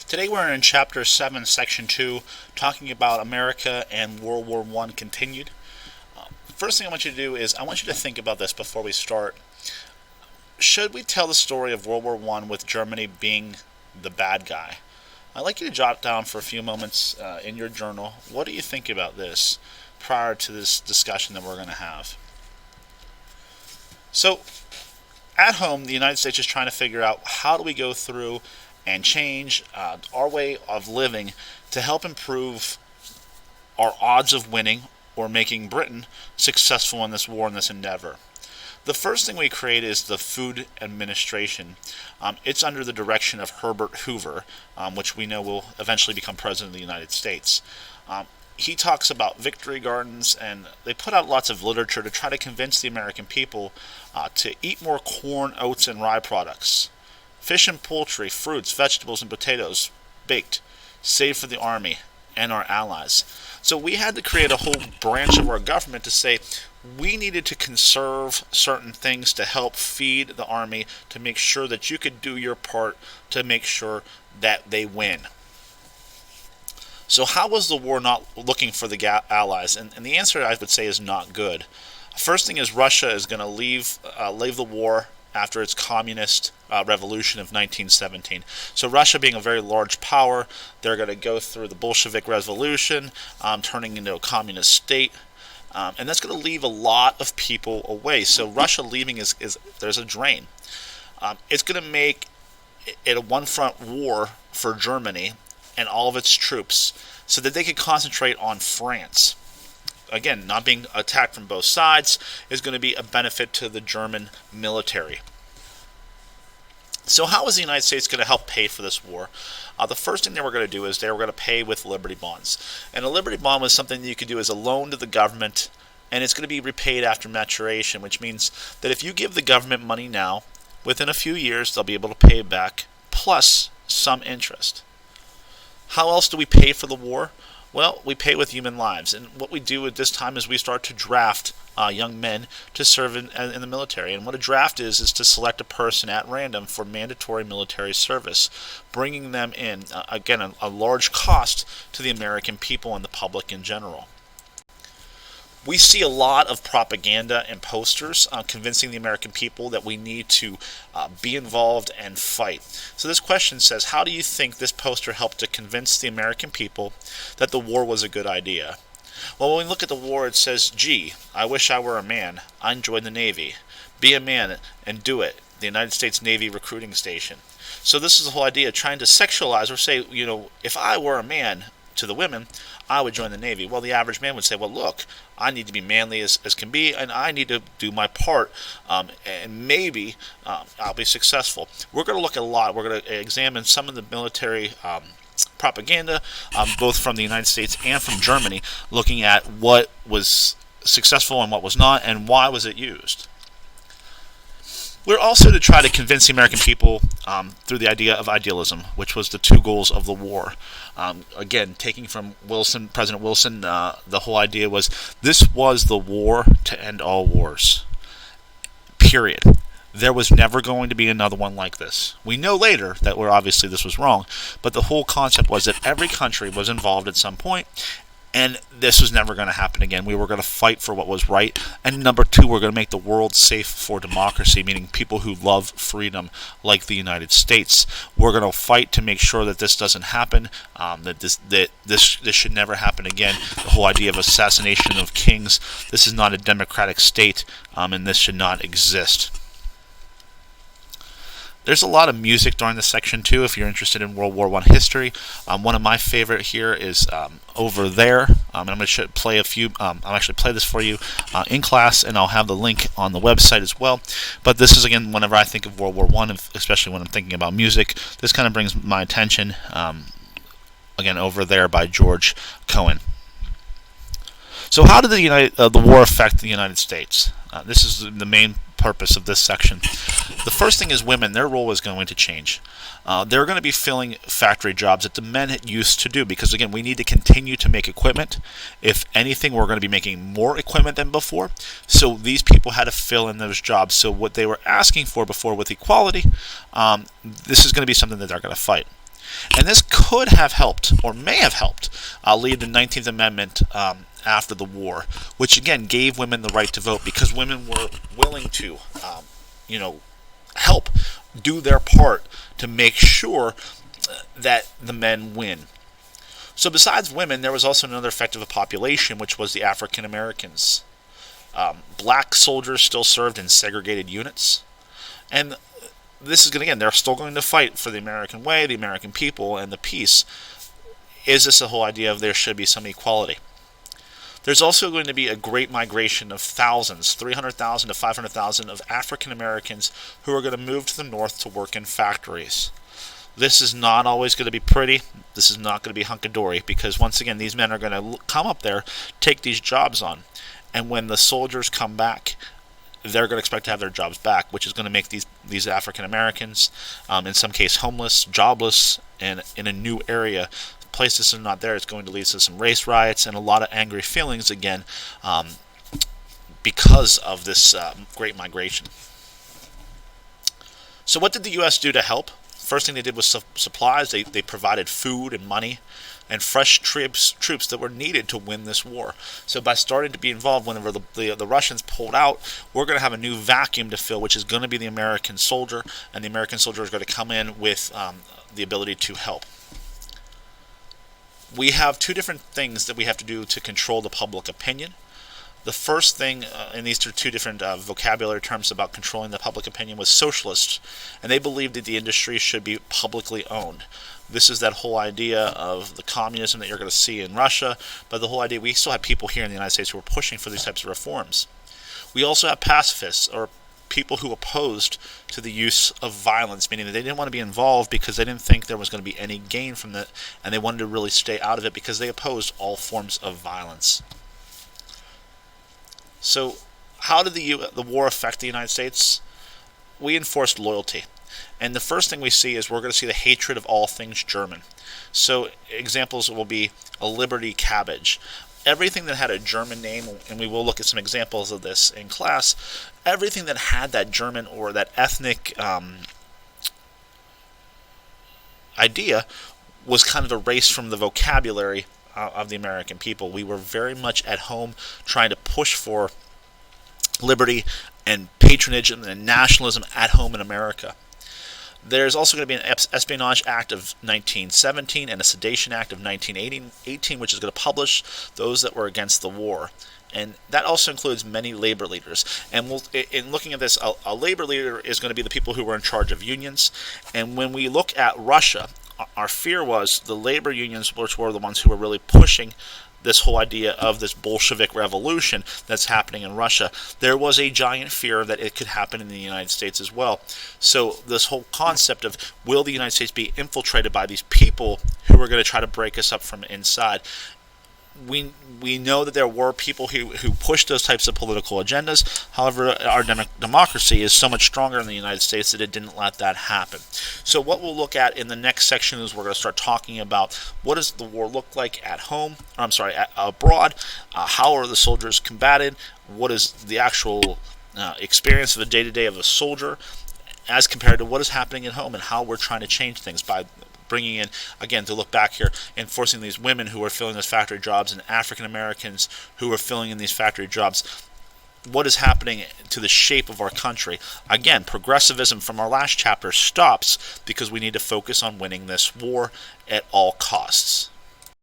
Today we're in Chapter 7, Section 2, talking about America and World War I continued. First thing I want you to do is I want you to think about this before we start. Should we tell the story of World War I with Germany being the bad guy? I'd like you to jot down for a few moments in your journal. What do you think about this prior to this discussion that we're going to have? So, at home, the United States is trying to figure out how do we go through and change our way of living to help improve our odds of winning or making Britain successful in this war and this endeavor. The first thing we create is the Food Administration. It's under the direction of Herbert Hoover, which we know will eventually become President of the United States. He talks about victory gardens, and they put out lots of literature to try to convince the American people to eat more corn, oats, and rye products. Fish and poultry, fruits, vegetables, and potatoes, baked, saved for the army and our allies. So we had to create a whole branch of our government to say we needed to conserve certain things to help feed the army, to make sure that you could do your part to make sure that they win. So how was the war not looking for the allies? And the answer, I would say, is not good. First thing is Russia is going to leave the war after its communist revolution of 1917. So Russia being a very large power, they're going to go through the Bolshevik Revolution, turning into a communist state. And that's going to leave a lot of people away. So Russia leaving is there's a drain. It's going to make it a one-front war for Germany and all of its troops so that they could concentrate on France. Again, not being attacked from both sides is going to be a benefit to the German military. So how is the United States going to help pay for this war? The first thing they were going to do is they were going to pay with Liberty bonds. And a Liberty bond was something that you could do as a loan to the government, and it's going to be repaid after maturation, which means that if you give the government money now, within a few years they'll be able to pay it back, plus some interest. How else do we pay for the war? Well, we pay with human lives, and what we do at this time is we start to draft young men to serve in the military. And what a draft is to select a person at random for mandatory military service, bringing them in, again, a large cost to the American people and the public in general. We see a lot of propaganda and posters convincing the American people that we need to be involved and fight. So this question says, how do you think this poster helped to convince the American people that the war was a good idea? Well, when we look at the war, it says, gee, I wish I were a man. I'd join the Navy. Be a man and do it. The United States Navy recruiting station. So this is the whole idea, trying to sexualize or say, if I were a man, to the women, I would join the Navy. Well, the average man would say, well, look, I need to be manly as can be, and I need to do my part, and maybe I'll be successful. We're going to look at a lot. We're going to examine some of the military propaganda, both from the United States and from Germany, looking at what was successful and what was not, and why was it used. We're also to try to convince the American people through the idea of idealism, which was the two goals of the war. Again, taking from President Wilson, the whole idea was this was the war to end all wars. Period. There was never going to be another one like this. We know later that obviously this was wrong, but the whole concept was that every country was involved at some point, and this was never going to happen again. We were going to fight for what was right. And number two, we're going to make the world safe for democracy, meaning people who love freedom like the United States. We're going to fight to make sure that this doesn't happen, that this should never happen again. The whole idea of assassination of kings. This is not a democratic state, and this should not exist. There's a lot of music during this section too if you're interested in World War I history. One of my favorite here is Over There. And I'm going to play a few. I'll actually play this for you in class, and I'll have the link on the website as well. But this is, again, whenever I think of World War I, especially when I'm thinking about music, this kind of brings my attention. Again, Over There by George Cohen. So how did the war affect the United States? This is the main purpose of this section. The first thing is women. Their role is going to change. They're going to be filling factory jobs that the men used to do because, again, we need to continue to make equipment. If anything, we're going to be making more equipment than before. So these people had to fill in those jobs. So what they were asking for before with equality, this is going to be something that they're going to fight. And this could have helped, or may have helped, lead the 19th Amendment after the war, which again gave women the right to vote because women were willing to, you know, help do their part to make sure that the men win. So besides women, there was also another effect of the population, which was the African Americans. Black soldiers still served in segregated units. And this is going to, again, they're still going to fight for the American way, the American people, and the peace. Is this the whole idea of there should be some equality? There's also going to be a great migration of thousands, 300,000 to 500,000 of African Americans who are going to move to the north to work in factories. This is not always going to be pretty. This is not going to be hunky-dory because, once again, these men are going to come up there, take these jobs on. And when the soldiers come back, they're going to expect to have their jobs back, which is going to make these African Americans, in some case, homeless, jobless, and in a new area. Places are not there. It's going to lead to some race riots and a lot of angry feelings again because of this great migration. So what did the U.S. do to help? First thing they did was supplies. They provided food and money and fresh troops that were needed to win this war. So by starting to be involved whenever the Russians pulled out, we're going to have a new vacuum to fill, which is going to be the American soldier, and the American soldier is going to come in with the ability to help. We have two different things that we have to do to control the public opinion. The first thing, and these are two different vocabulary terms about controlling the public opinion, was socialists, and they believed that the industry should be publicly owned. This is that whole idea of the communism that you're going to see in Russia, but the whole idea, we still have people here in the United States who are pushing for these types of reforms. We also have pacifists, or people who opposed to the use of violence, meaning that they didn't want to be involved because they didn't think there was going to be any gain from it, and they wanted to really stay out of it because they opposed all forms of violence. So how did the war affect the United States? We enforced loyalty. And the first thing we see is we're going to see the hatred of all things German. So examples will be a Liberty cabbage. Everything that had a German name, and we will look at some examples of this in class, everything that had that German or that ethnic idea was kind of erased from the vocabulary of the American people. We were very much at home trying to push for liberty and patronage and nationalism at home in America. There's also going to be an Espionage Act of 1917 and a Sedition Act of 1918, which is going to publish those that were against the war. And that also includes many labor leaders. And in looking at this, a labor leader is going to be the people who were in charge of unions. And when we look at Russia, our fear was the labor unions, which were the ones who were really pushing this whole idea of this Bolshevik revolution that's happening in Russia. There was a giant fear that it could happen in the United States as well. So this whole concept of, will the United States be infiltrated by these people who are going to try to break us up from inside? We know that there were people who pushed those types of political agendas. However, our democracy is so much stronger in the United States that it didn't let that happen. So what we'll look at in the next section is we're going to start talking about what does the war look like at home, abroad, how are the soldiers combated, what is the actual experience of the day-to-day of a soldier as compared to what is happening at home and how we're trying to change things by bringing in, again, to look back here, enforcing these women who are filling those factory jobs and African Americans who are filling in these factory jobs. What is happening to the shape of our country? Again, progressivism from our last chapter stops because we need to focus on winning this war at all costs.